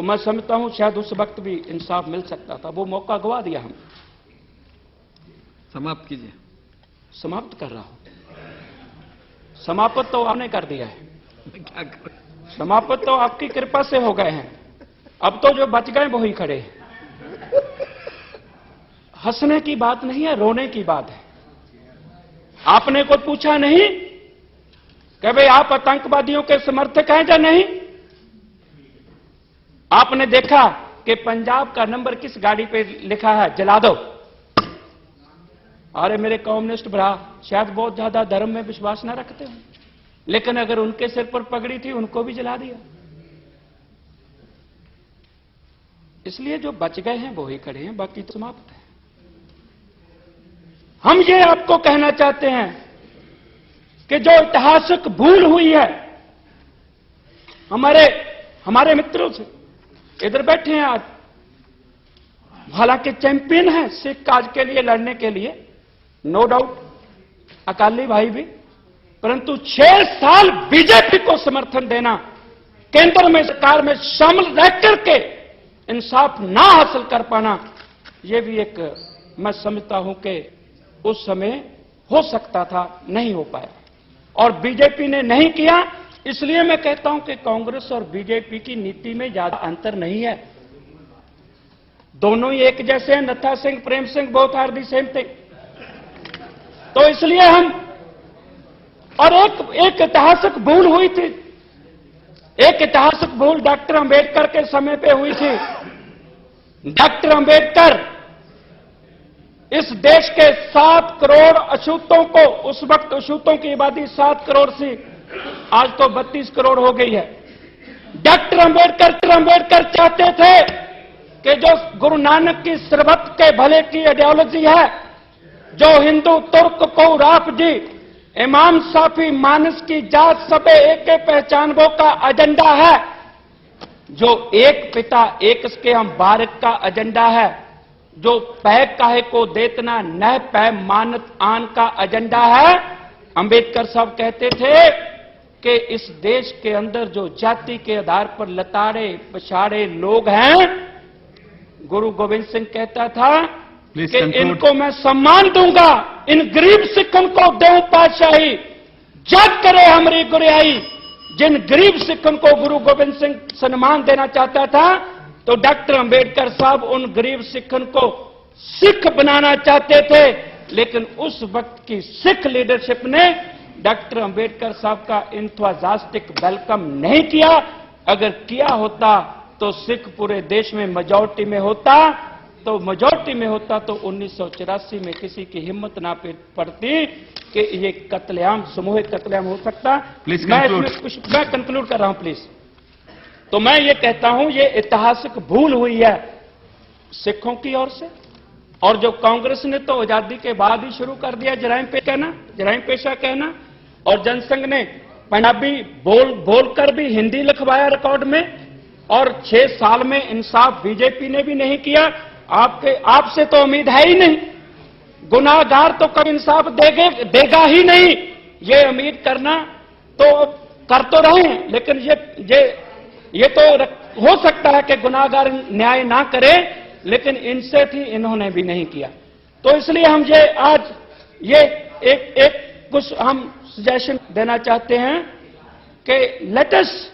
तो मैं समझता हूं शायद उस वक्त भी इंसाफ मिल सकता था, वो मौका गवा दिया हम। समाप्त कीजिए। समाप्त कर रहा हूं। समाप्त तो आपने कर दिया है, क्या करें? समाप्त तो आपकी कृपा से हो गए हैं। अब तो जो बच गए वो ही खड़े हैं। हंसने की बात नहीं है, रोने की बात है। आपने कोई पूछा नहीं कि भाई आप आतंकवादियों के समर्थक हैं या नहीं? आपने देखा कि पंजाब का नंबर किस गाड़ी पे लिखा है, जला दो। अरे मेरे कम्युनिस्ट भरा शायद बहुत ज्यादा धर्म में विश्वास न रखते हो, लेकिन अगर उनके सिर पर पगड़ी थी उनको भी जला दिया। इसलिए जो बच गए हैं वो ही खड़े हैं, बाकी तो समाप्त है। हम ये आपको कहना चाहते हैं कि जो ऐतिहासिक भूल हुई है हमारे मित्रों से, इधर बैठे हैं आज, हालांकि चैंपियन है सिख काज के लिए लड़ने के लिए, नो डाउट, अकाली भाई भी, परंतु 6 साल बीजेपी को समर्थन देना, केंद्र में सरकार में शामिल रह करके इंसाफ ना हासिल कर पाना, यह भी एक मैं समझता हूं कि उस समय हो सकता था, नहीं हो पाया और बीजेपी ने नहीं किया। इसलिए मैं कहता हूं कि कांग्रेस और बीजेपी की नीति में ज्यादा अंतर नहीं है, दोनों ही एक जैसे हैं। Nattha Singh, Prem Singh, both are the same thing. तो इसलिए हम, और एक ऐतिहासिक भूल हुई थी, एक ऐतिहासिक भूल डॉक्टर अंबेडकर के समय पे हुई थी। डॉक्टर अंबेडकर इस देश के 7 करोड़ अछूतों को, उस वक्त अछूतों की आबादी 7 करोड़ थी, आज तो 32 करोड़ हो गई है। डॉक्टर अंबेडकर चाहते थे कि जो गुरु नानक की सरबत के भले की आइडियोलॉजी है, जो हिंदू तुर्क को राफ जी, इमाम साफी मानस की जात सबे एक के पहचान वो का एजेंडा है, जो एक पिता एक के हम बारक का एजेंडा है, जो पै काहे को देतना न पै मानत आन का एजेंडा है। अंबेडकर साहब कहते थे कि इस देश के अंदर जो जाति के आधार पर लताड़े पछाड़े लोग हैं, गुरु गोविंद सिंह कहता था कि इनको मैं सम्मान दूंगा, इन गरीब सिखन को देव पातशाही, जग करे हमारी गुरियाई। जिन गरीब सिखन को गुरु गोविंद सिंह सम्मान देना चाहता था, तो डॉक्टर अंबेडकर साहब उन गरीब सिखन को सिख बनाना चाहते थे, लेकिन उस वक्त की सिख लीडरशिप ने डॉक्टर अंबेडकर साहब का इंथुजियास्टिक वेलकम नहीं किया। अगर किया होता तो सिख पूरे देश में मेजॉरिटी में होता, तो 1984 में किसी की हिम्मत ना पड़ती कि ये कत्लेआम, सामूहिक कत्लेआम हो सकता। मैं कंक्लूड कर रहा हूं प्लीज। तो मैं ये कहता हूं ये ऐतिहासिक भूल हुई है सिखों की ओर से, और जो कांग्रेस ने तो आजादी के बाद ही शुरू कर दिया जराइम पेशा कहना, और जनसंघ ने पंजाबी बोलकर भी हिंदी लिखवाया रिकॉर्ड में, और 6 साल में इंसाफ बीजेपी ने भी नहीं किया। आपसे तो उम्मीद है ही नहीं, गुनाहगार तो कभी इंसाफ देगा ही नहीं, ये उम्मीद करना तो कर तो रहे हैं, लेकिन ये तो हो सकता है कि गुनाहगार न्याय ना करे, लेकिन इनसे थी इन्होंने भी नहीं किया। तो इसलिए हम आज एक कुछ हम सजेशन देना चाहते हैं कि लेट अस,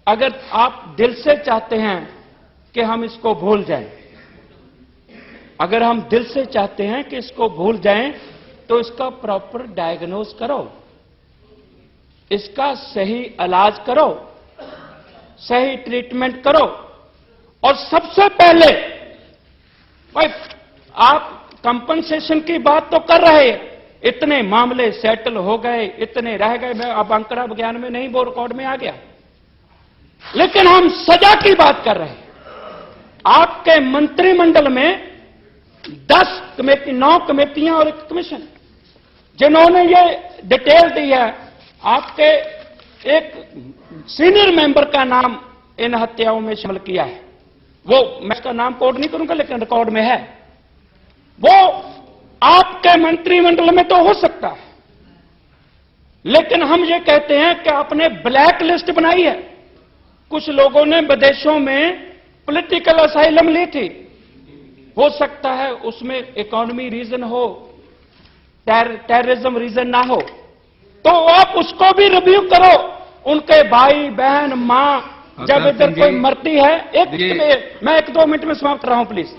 अगर आप दिल से चाहते हैं कि हम इसको भूल जाएं, अगर हम दिल से चाहते हैं कि इसको भूल जाएं, तो इसका प्रॉपर डायग्नोज करो, इसका सही इलाज करो, सही ट्रीटमेंट करो। और सबसे पहले भाई आप कंपनसेशन की बात तो कर रहे हैं, इतने मामले सेटल हो गए, इतने रह गए, मैं अब अंकड़ा विज्ञान में नहीं, वो रिकॉर्ड में आ गया, लेकिन हम सजा की बात कर रहे हैं। आपके मंत्रिमंडल में 10 कमेटी, 9 कमेटियां और एक कमीशन, जिन्होंने ये डिटेल दी है, आपके एक सीनियर मेंबर का नाम इन हत्याओं में शामिल किया है। वो मैं इसका नाम कोट नहीं करूंगा, लेकिन रिकॉर्ड में है। वो आपके मंत्रिमंडल में तो हो सकता है, लेकिन हम ये कहते हैं कि आपने ब्लैक लिस्ट बनाई है, कुछ लोगों ने विदेशों में पॉलिटिकल असाइलम ली थी। हो सकता है उसमें इकोनॉमी रीजन हो, टेररिज्म रीजन ना हो, तो आप उसको भी रिव्यू करो। उनके भाई बहन मां जब इधर कोई मरती है, मैं 1-2 मिनट में समाप्त रहा हूं प्लीज।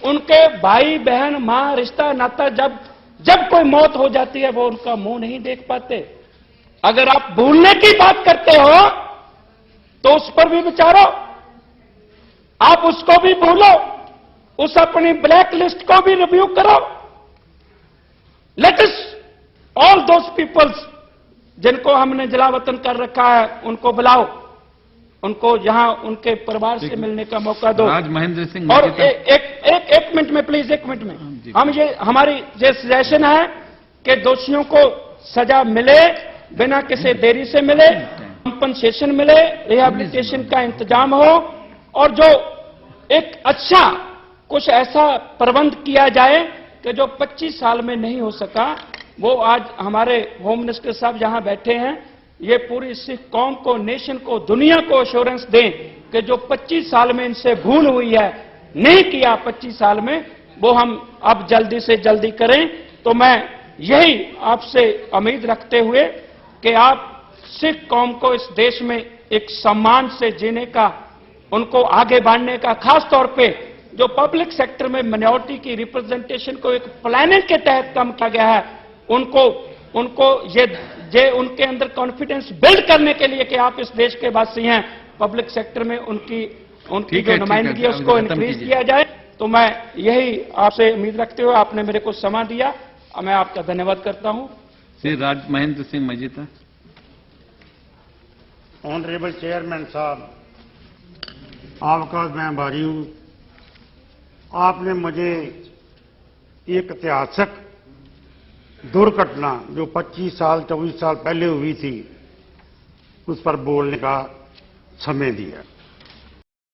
उनके भाई बहन मां रिश्ता नाता जब कोई मौत हो जाती है, वो उनका मुंह नहीं देख पाते। अगर आप भूलने की बात करते हो तो उस पर भी विचारो, आप उसको भी भूलो, उस अपनी ब्लैक लिस्ट को भी रिव्यू करो। Let us all those peoples जिनको हमने जलावतन कर रखा है, उनको बुलाओ, उनको यहां उनके परिवार से मिलने का मौका दो। राज महेंद्र सिंह और एक मिनट में प्लीज, 1 मिनट में हमारी ये सजेशन है कि दोषियों को सजा मिले, बिना किसी देरी से मिले, कंपनसेशन मिले, रिहैबिलिटेशन का इंतजाम हो, और जो एक अच्छा कुछ ऐसा प्रबंध किया जाए कि जो 25 साल में नहीं हो सका, वो आज हमारे होम मिनिस्टर साहब जहां बैठे हैं, ये पूरी सिख कौम को, नेशन को, दुनिया को एश्योरेंस दें कि जो 25 साल में इनसे भूल हुई है, नहीं किया 25 साल में, वो हम अब जल्दी से जल्दी करें। तो मैं यही आपसे उम्मीद रखते हुए कि आप सिख कौम को इस देश में एक सम्मान से जीने का, उनको आगे बढ़ने का, खास तौर पे जो पब्लिक सेक्टर में माइनॉरिटी की रिप्रेजेंटेशन को एक प्लानिंग के तहत काम किया गया है, उनको ये उनके अंदर कॉन्फिडेंस बिल्ड करने के लिए कि आप इस देश के वासी हैं, पब्लिक सेक्टर में उनकी जो नुमाइंदगी है उसको इंक्रीज किया जाए। तो मैं यही आपसे उम्मीद रखते हुए, आपने मेरे को समय दिया, मैं आपका धन्यवाद करता हूं। श्री राज महेंद्र सिंह मजीठा। ऑनरेबल चेयरमैन साहब, आपका मैं आभारी हूं। आपने मुझे एक ऐतिहासिक दुर्घटना जो 25 साल 24 साल पहले हुई थी, उस पर बोलने का समय दिया।